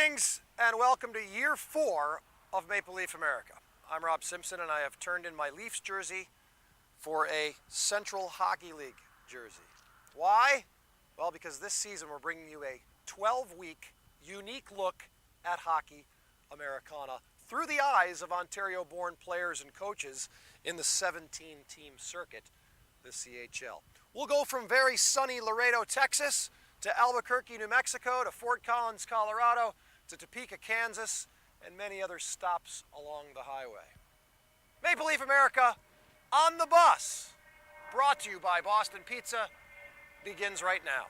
Greetings and welcome to year 4 of Maple Leaf America. I'm Rob Simpson and I have turned in my Leafs jersey for a Central Hockey League jersey. Why? Well, because this season we're bringing you a 12-week unique look at hockey Americana through the eyes of Ontario-born players and coaches in the 17-team circuit, the CHL. We'll go from very sunny Laredo, Texas, to Albuquerque, New Mexico, to Fort Collins, Colorado, to Topeka, Kansas, and many other stops along the highway. Maple Leaf America on the bus, brought to you by Boston Pizza, begins right now.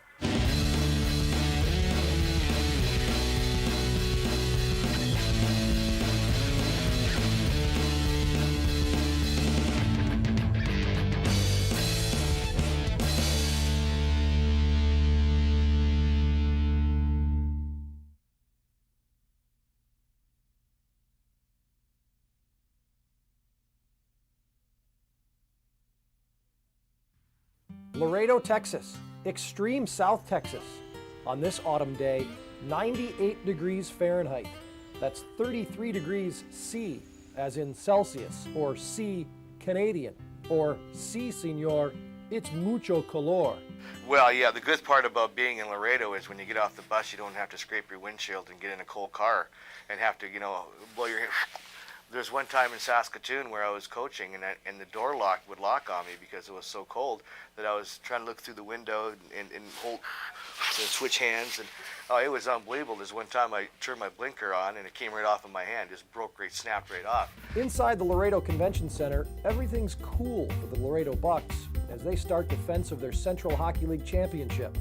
Laredo, Texas, extreme South Texas. On this autumn day, 98 degrees Fahrenheit. That's 33 degrees C, as in Celsius, or C Canadian, or C Senor, it's mucho calor. Well, yeah, the good part about being in Laredo is when you get off the bus, you don't have to scrape your windshield and get in a cold car and have to, blow your hair. There's one time in Saskatoon where I was coaching and the door lock would lock on me because it was so cold that I was trying to look through the window and hold to switch hands, and it was unbelievable. There's one time I turned my blinker on and it came right off of my hand, just snapped right off. Inside the Laredo Convention Center, everything's cool for the Laredo Bucks as they start defense of their Central Hockey League championship,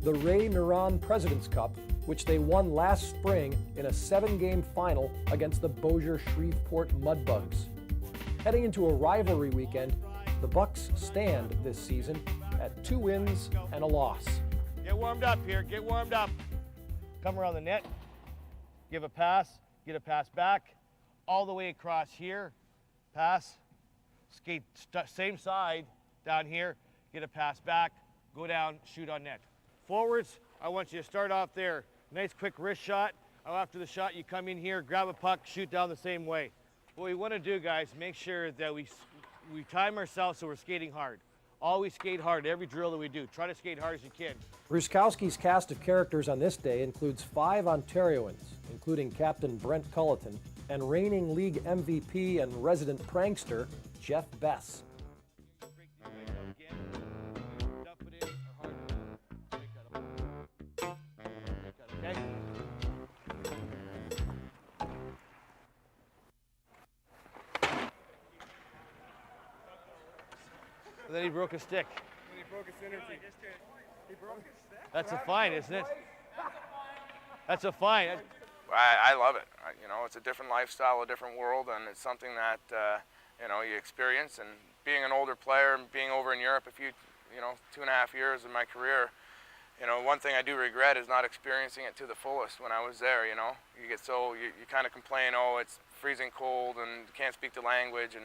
the Ray Miron President's Cup, which they won last spring in a 7-game final against the Bossier-Shreveport Mudbugs. Heading into a rivalry weekend, the Bucks stand this season at 2 wins and a loss. Get warmed up here, get warmed up. Come around the net, give a pass, get a pass back, all the way across here, pass, skate same side down here, get a pass back, go down, shoot on net. Forwards, I want you to start off there. Nice quick wrist shot. After the shot, you come in here, grab a puck, shoot down the same way. What we want to do, guys, make sure that we time ourselves so we're skating hard. Always skate hard, every drill that we do. Try to skate hard as you can. Ruskowski's cast of characters on this day includes 5 Ontarians, including Captain Brent Culleton and reigning league MVP and resident prankster, Jeff Bess. And then he broke his stick. He broke his energy. He broke his stick? That's a fine, isn't it? That's a fine. I love it. It's a different lifestyle, a different world, and it's something that, you experience. And being an older player and being over in Europe, 2.5 years of my career, one thing I do regret is not experiencing it to the fullest when I was there, You get you kind of complain, it's freezing cold and can't speak the language, and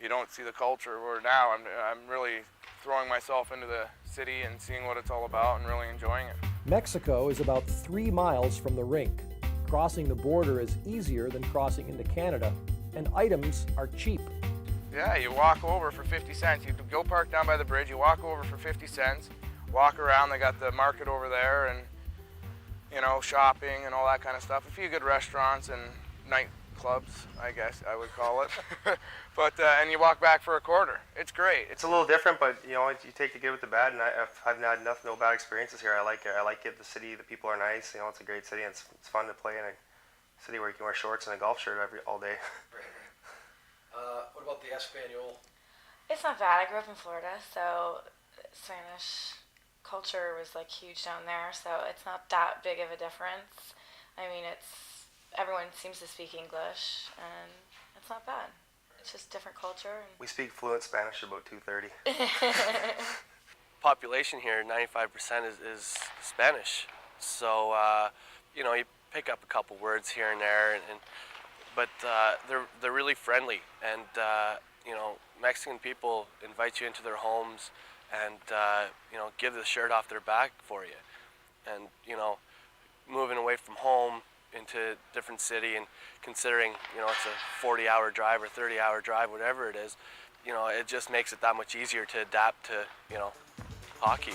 you don't see the culture. Where now I'm really throwing myself into the city and seeing what it's all about and really enjoying it. Mexico is about 3 miles from the rink. Crossing the border is easier than crossing into Canada, and items are cheap. Yeah, you walk over for 50 cents. You go park down by the bridge, you walk over for 50 cents, walk around, they got the market over there, and shopping and all that kind of stuff. A few good restaurants and nightclubs, I guess I would call it. But and you walk back for a quarter. It's great. It's a little different, but you take the good with the bad, and I've had no bad experiences here. I like it. I like it. The city, the people are nice. It's a great city, and it's fun to play in a city where you can wear shorts and a golf shirt all day. What about the Espanol? It's not bad. I grew up in Florida, so Spanish culture was huge down there, so it's not that big of a difference. I mean, everyone seems to speak English, and it's not bad. It's just different culture. We speak fluent Spanish about 2:30. Population here, 95% is Spanish. So, you pick up a couple words here and there, but they're really friendly. And, Mexican people invite you into their homes and, give the shirt off their back for you. And, moving away from home, into a different city, and considering, you know, it's a 40-hour drive or 30-hour drive, whatever it is, you know, it just makes it that much easier to adapt to, you know, hockey.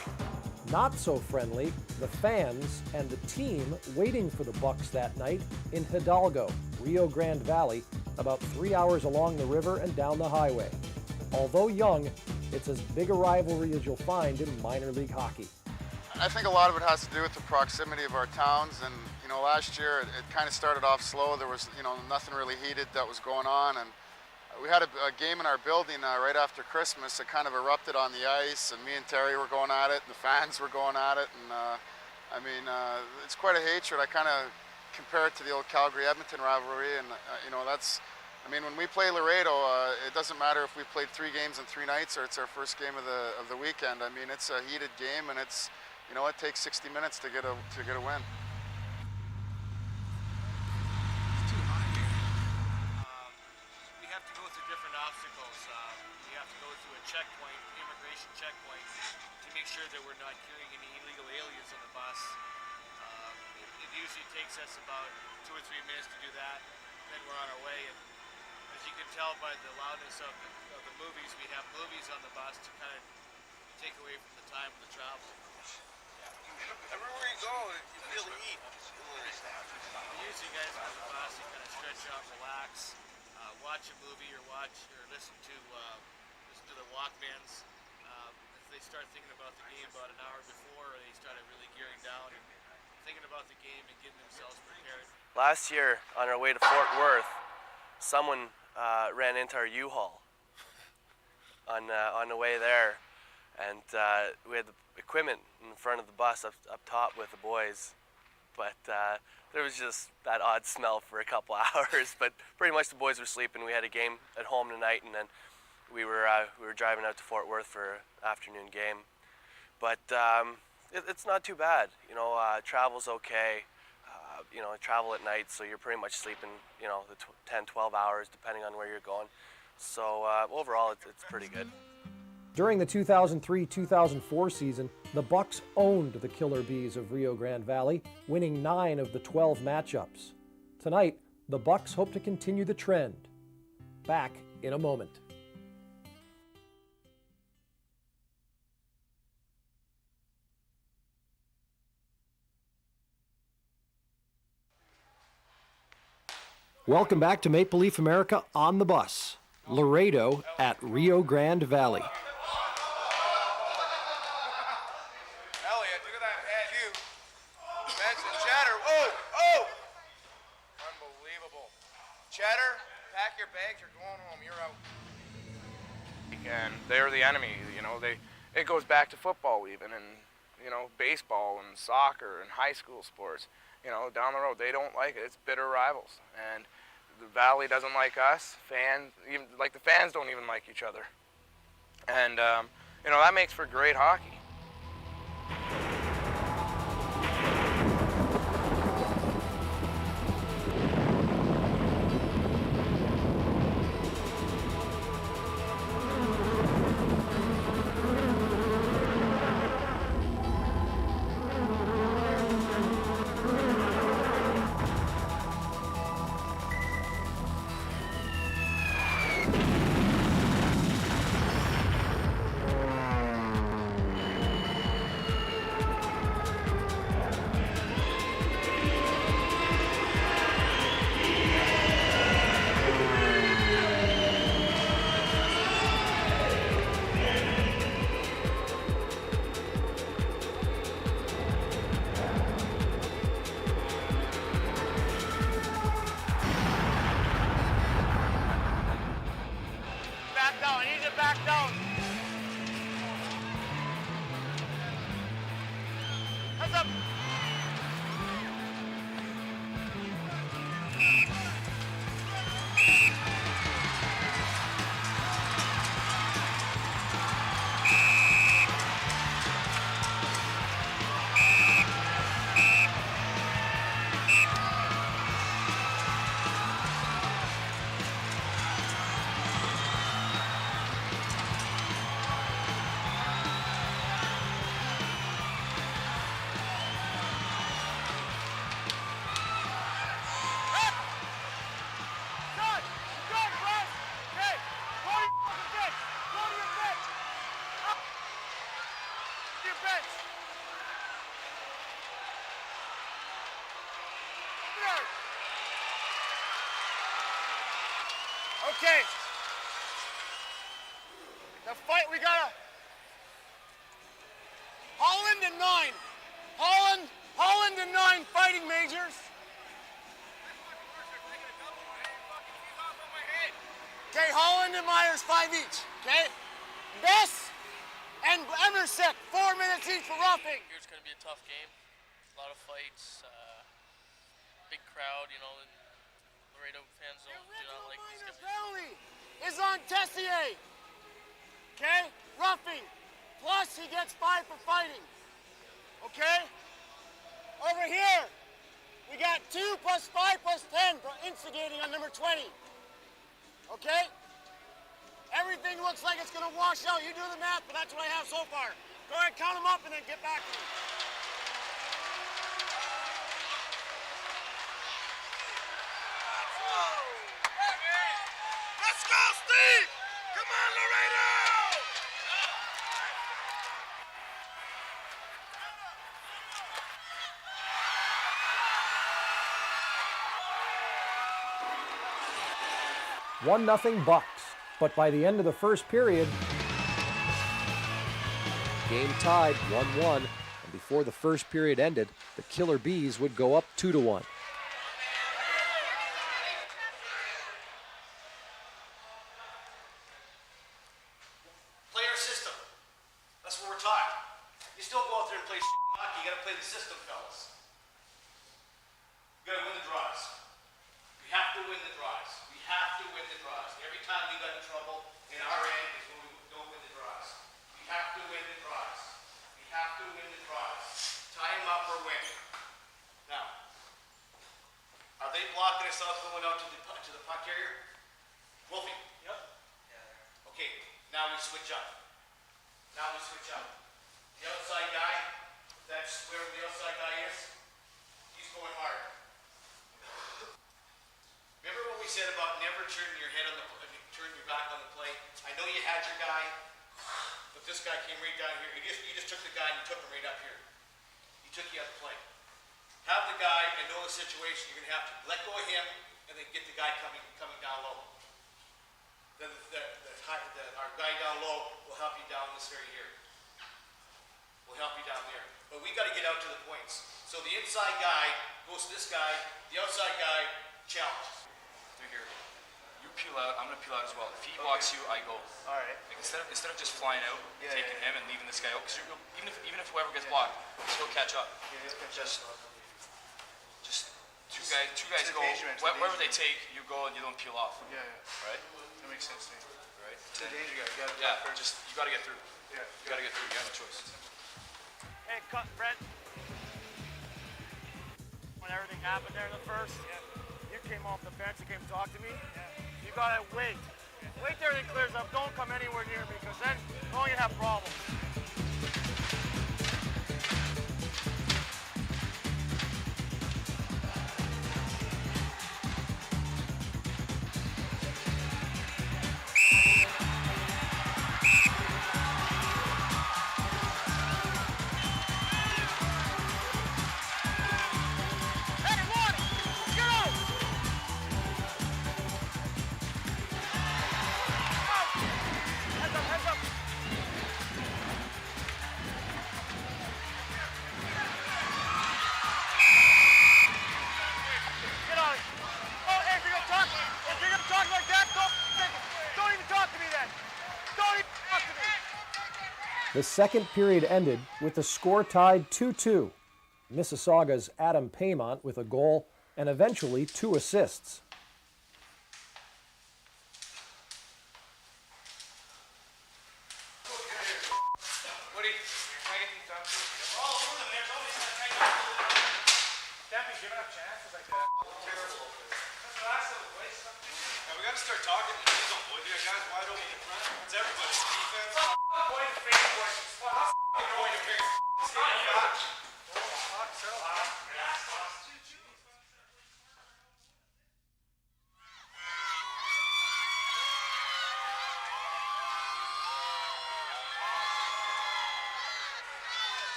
Not so friendly, the fans and the team waiting for the Bucks that night in Hidalgo, Rio Grande Valley, about 3 hours along the river and down the highway. Although young, it's as big a rivalry as you'll find in minor league hockey. I think a lot of it has to do with the proximity of our towns, and you know, last year it kind of started off slow. There was, you know, nothing really heated that was going on, and we had a game in our building right after Christmas. It kind of erupted on the ice, and me and Terry were going at it, and the fans were going at it, and I mean, it's quite a hatred. I kind of compare it to the old Calgary-Edmonton rivalry, and you know, that's, I mean, when we play Laredo, it doesn't matter if we played 3 games in 3 nights or it's our first game of the weekend. I mean, it's a heated game, and it's, you know, it takes 60 minutes to get a win. We have to go through different obstacles. We have to go through a checkpoint, immigration checkpoint, to make sure that we're not carrying any illegal aliens on the bus. It usually takes us about 2 or 3 minutes to do that, then we're on our way. And as you can tell by the loudness of the movies, we have movies on the bus to kind of take away from the time of the travel. Everywhere you go, you feel the heat. Usually, guys on the bus, you kind of stretch out, relax, watch a movie or listen to the Walkmans. If they start thinking about the game about an hour before, or they started really gearing down and thinking about the game and getting themselves prepared. Last year, on our way to Fort Worth, someone ran into our U-Haul on the way there, and we had the equipment in front of the bus up top with the boys, but there was just that odd smell for a couple hours. But pretty much the boys were sleeping. We had a game at home tonight, and then we were driving out to Fort Worth for an afternoon game. But it's not too bad, you know. Travel's okay. You know, travel at night, so you're pretty much sleeping, you know, the 10, 12 hours depending on where you're going. So overall, it's pretty good. During the 2003-2004 season, the Bucks owned the Killer Bees of Rio Grande Valley, winning 9 of the 12 matchups. Tonight, the Bucks hope to continue the trend. Back in a moment. Welcome back to Maple Leaf America on the Bus, Laredo at Rio Grande Valley. Elliot, look at that head. You. Benson, Cheddar. Oh! Unbelievable. Cheddar, pack your bags. You're going home. You're out. And they're the enemy. You know, it goes back to football even, and you know, baseball and soccer and high school sports. You know, down the road, they don't like it. It's bitter rivals, and the Valley doesn't like us. Fans, even like the fans, don't even like each other. And you know, that makes for great hockey. Okay. The fight, we got a Holland and 9. Holland and 9 fighting majors. Okay, Holland and Myers 5 each. Okay? Bess and Emersick 4 minutes each for roughing. It's going to be a tough game. A lot of fights, big crowd, you know, and Laredo fans do not like these guys. Penalty is on Tessier. Okay? Roughing. Plus he gets 5 for fighting. Okay? Over here, we got 2 plus 5 plus 10 for instigating on number 20. Okay? Everything looks like it's gonna wash out. You do the math, but that's what I have so far. Go ahead, count them up and then get back to me. Let's go, Steve! Come on, Laredo! One nothing Bucks. But by the end of the first period, game tied 1-1. And before the first period ended, the Killer Bees would go up 2-1. Player system. That's what we're taught. You still go out there and play hockey. You got to play the system, fellas. You got to win the draws. We have to win the draws. We have to win the draws. Every time we got in trouble in our end is when we don't win the draws. We have to win the draws. We have to win the draws. Tie them up or win. Now, are they blocking us out going out to the puck carrier? Wolfie. Yep. Okay, now we switch up. Now we switch up. The outside guy, that's where the outside guy is, he's going hard. Remember what we said about never turning your head on the, turning your back on the play? I know you had your guy, but this guy came right down here. You just took the guy and you took him right up here. He took you out of the play. Have the guy and know the situation. You're going to have to let go of him and then get the guy coming down low. Our guy down low will help you down this area here. Will help you down there. But we got to get out to the points. So the inside guy goes to this guy. The outside guy challenges. Through here. You peel out. I'm gonna peel out as well. If he walks you, I go. All right. Like instead of just flying out, taking him and leaving this guy out. Because even if whoever gets blocked, he'll catch up. Just two guys go. Wherever they take, you go and you don't peel off. Yeah. Right. That makes sense to me. Right. It's a danger guy. You gotta You gotta get through. Yeah. You gotta get through. You have no choice. Hey, cut, Brent. When everything happened there in the first, you came off the bench, you came talk to me. You gotta wait. Wait till everything clears up. Don't come anywhere near me because then we're only gonna have problems. The second period ended with the score tied 2-2. Mississauga's Adam Paymont with a goal and eventually 2 assists. Woody, can I get these done? We're all over them. There's always that kind of... Can't be giving up chances like that. Terrible. That's the last of the place. Yeah, we gotta start talking to these old boys. We got guys wide open in front. It's everybody. Defense. Point to face questions. Point to face.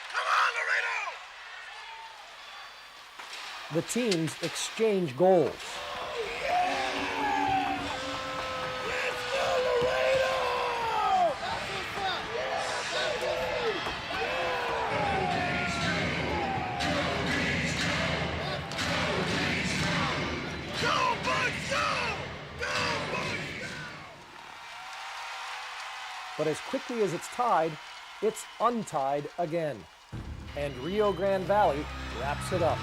Come on, Laredo! The teams exchange goals. But as quickly as it's tied, it's untied again. And Rio Grande Valley wraps it up.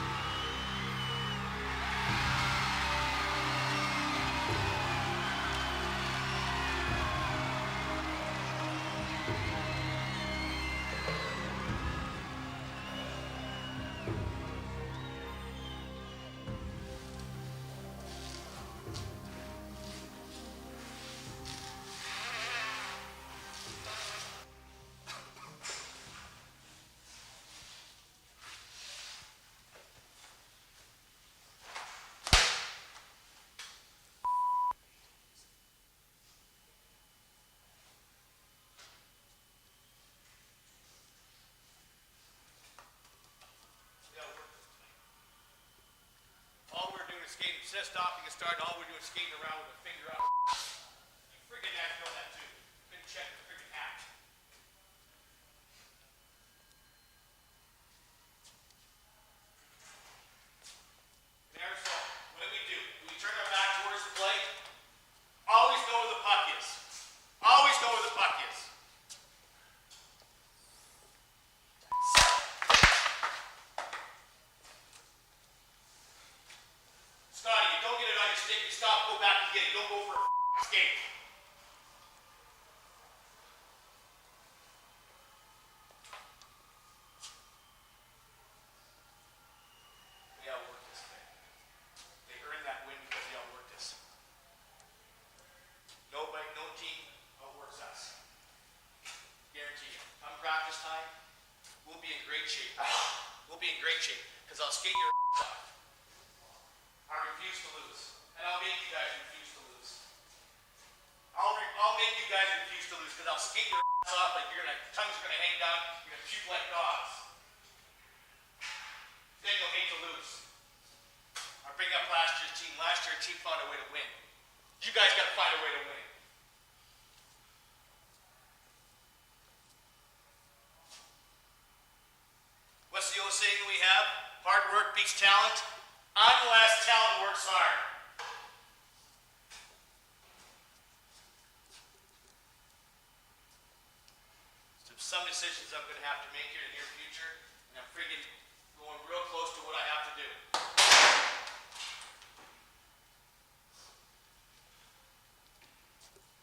All we're doing is skating, instead of stopping and starting, all we're doing is skating around with a finger out. You friggin' guys know that too. Couldn't check the friggin' act. There, so what do? We turn our back towards the plate. Always know where the puck is. Always know where the puck is. Scotty, you don't get it on your stick, you stop, go back and get it. Don't go for a skate. They outworked this thing. They earned that win because they outworked us. Nobody, no team outworks us. Guarantee you. Come practice time, we'll be in great shape. We'll be in great shape because I'll skate your off. I refuse to lose. And I'll make you guys refuse to lose. I'll make you guys refuse to lose because I'll skate your off like tongues are gonna hang down, you're gonna puke like dogs. Then you'll hate to lose. I bring up last year's team. Last year's team found a way to win. You guys gotta find a way to win. What's the old saying we have? Hard work beats talent. Unless talent works hard. So some decisions I'm going to have to make here in the near future, and I'm friggin' going real close to what I have to do.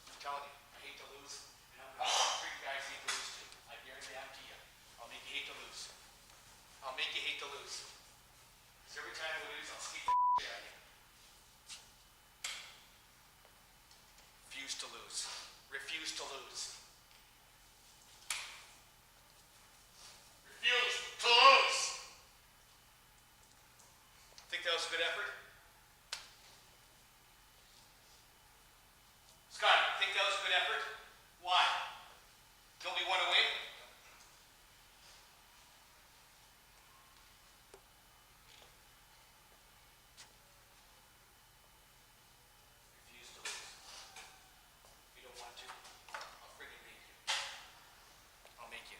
I'm telling you, I hate to lose, and I'm going to treat guys hate to lose too. I guarantee you. I'll make you hate to lose. I'll make you hate to lose. Because every time we lose, I'll skate the shit out of you. Refuse to lose. Refuse to lose. Refuse to lose. Think that was a good effort? Scott, think that was a good effort? Why? Don't we want to win? Refuse to lose. If you don't want to, I'll friggin' make you. I'll make you.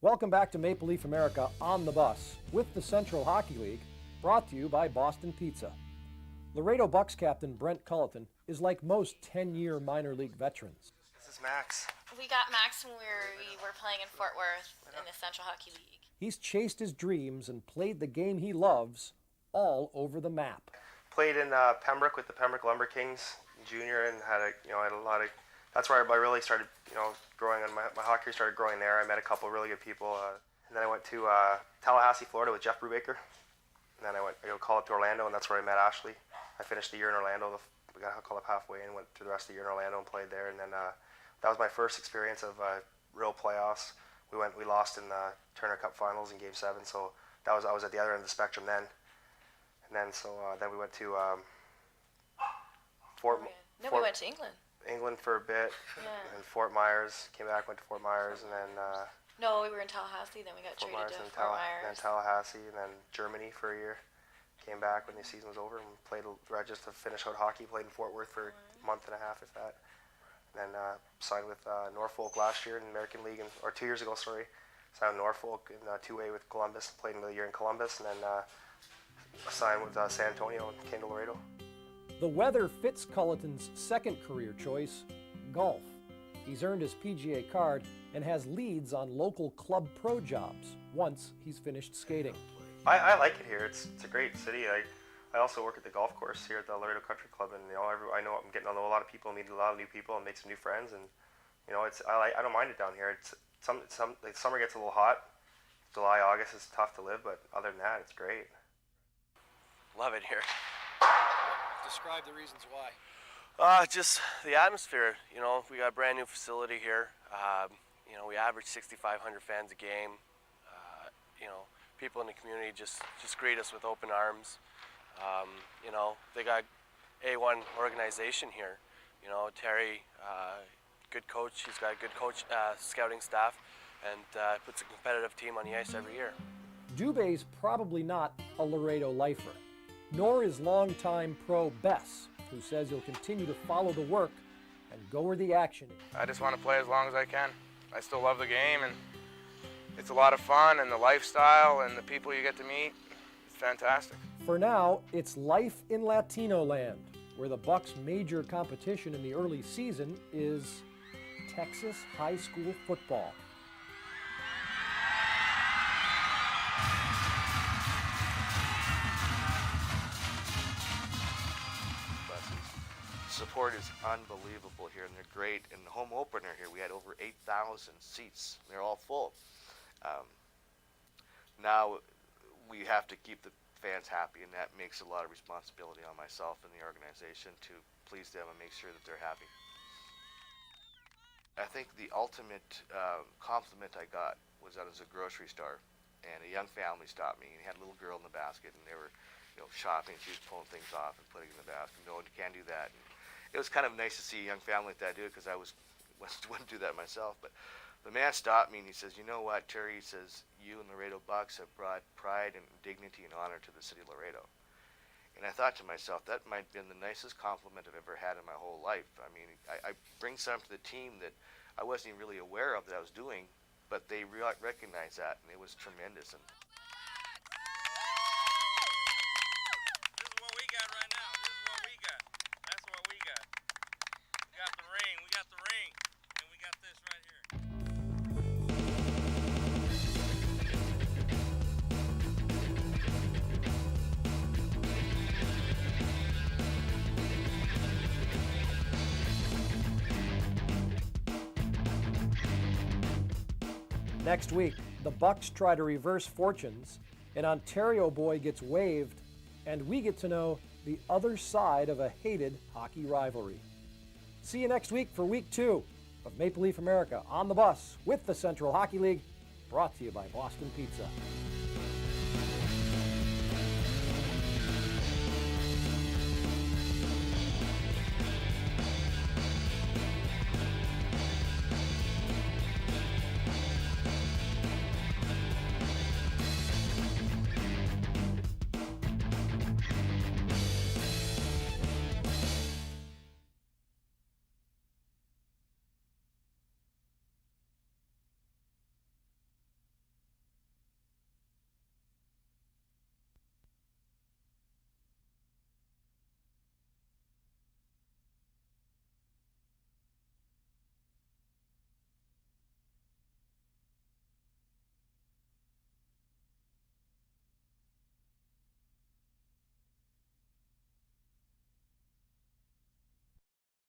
Welcome back to Maple Leaf America on the Bus with the Central Hockey League, brought to you by Boston Pizza. Laredo Bucks captain Brent Culleton is like most 10-year minor league veterans. This is Max. We got Max when we were playing in Fort Worth in the Central Hockey League. He's chased his dreams and played the game he loves all over the map. Played in Pembroke with the Pembroke Lumber Kings junior, and had a lot of. That's where I really started, growing on my hockey started growing there. I met a couple of really good people, and then I went to Tallahassee, Florida with Jeff Brubaker, and then I called up to Orlando, and that's where I met Ashley. I finished the year in Orlando. We got called up halfway and went through the rest of the year in Orlando and played there, and then that was my first experience of real playoffs. We lost in the Turner Cup Finals in Game 7, so I was at the other end of the spectrum then. And then then we went to Fort. No, we went to England. England for a bit, Yeah. and Fort Myers. Came back, went to Fort Myers, and then No, we were in Tallahassee. Then we got Fort traded Myers, to and Fort Myers. then Tallahassee, and then Germany for a year. Came back when the season was over and played just to finish out hockey. Played in Fort Worth for a month and a half, if that. And then signed with Norfolk last year in the American League, or 2 years ago, sorry. Signed with Norfolk in 2A with Columbus. Played another year in Columbus, and then signed with San Antonio and came to Laredo. The weather fits Culleton's second career choice, golf. He's earned his PGA card and has leads on local club pro jobs once he's finished skating. I like it here. It's a great city. I also work at the golf course here at the Laredo Country Club, and I know I'm getting to know a lot of people, meet a lot of new people, and make some new friends. And I don't mind it down here. Like summer gets a little hot. July, August is tough to live, but other than that, it's great. Love it here. Describe the reasons why. Just the atmosphere. We got a brand new facility here. We average 6,500 fans a game. People in the community just greet us with open arms. They got A1 organization here. Terry, good coach. He's got a good coach, scouting staff, and puts a competitive team on the ice every year. Dubé's probably not a Laredo lifer, nor is longtime pro Bess, who says he'll continue to follow the work and go where the action is. I just want to play as long as I can. I still love the game, and it's a lot of fun, and the lifestyle and the people you get to meet, it's fantastic. For now, it's life in Latino land, where the Bucks' major competition in the early season is Texas high school football. Support is unbelievable here, and they're great. In the home opener here, we had over 8,000 seats. They're all full. Now we have to keep the fans happy, and that makes a lot of responsibility on myself and the organization to please them and make sure that they're happy. I think the ultimate compliment I got was that I was a grocery store, and a young family stopped me, and he had a little girl in the basket, and they were shopping. She was pulling things off and putting it in the basket. No, you can't do that. And it was kind of nice to see a young family like that do it, because I wouldn't do that myself. But the man stopped me and he says, "You know what, Terry," he says, "you and Laredo Bucks have brought pride and dignity and honor to the city of Laredo." And I thought to myself, that might have been the nicest compliment I've ever had in my whole life. I mean, I bring something to the team that I wasn't even really aware of that I was doing, but they recognized that, and it was tremendous. And this is what we got right now. This is what we got. That's what we got. We got the ring. We got the ring. And we got this right here. Next week, the Bucks try to reverse fortunes, an Ontario boy gets waived, and we get to know the other side of a hated hockey rivalry. See you next week for Week 2 of Maple Leaf America on the Bus with the Central Hockey League, brought to you by Boston Pizza.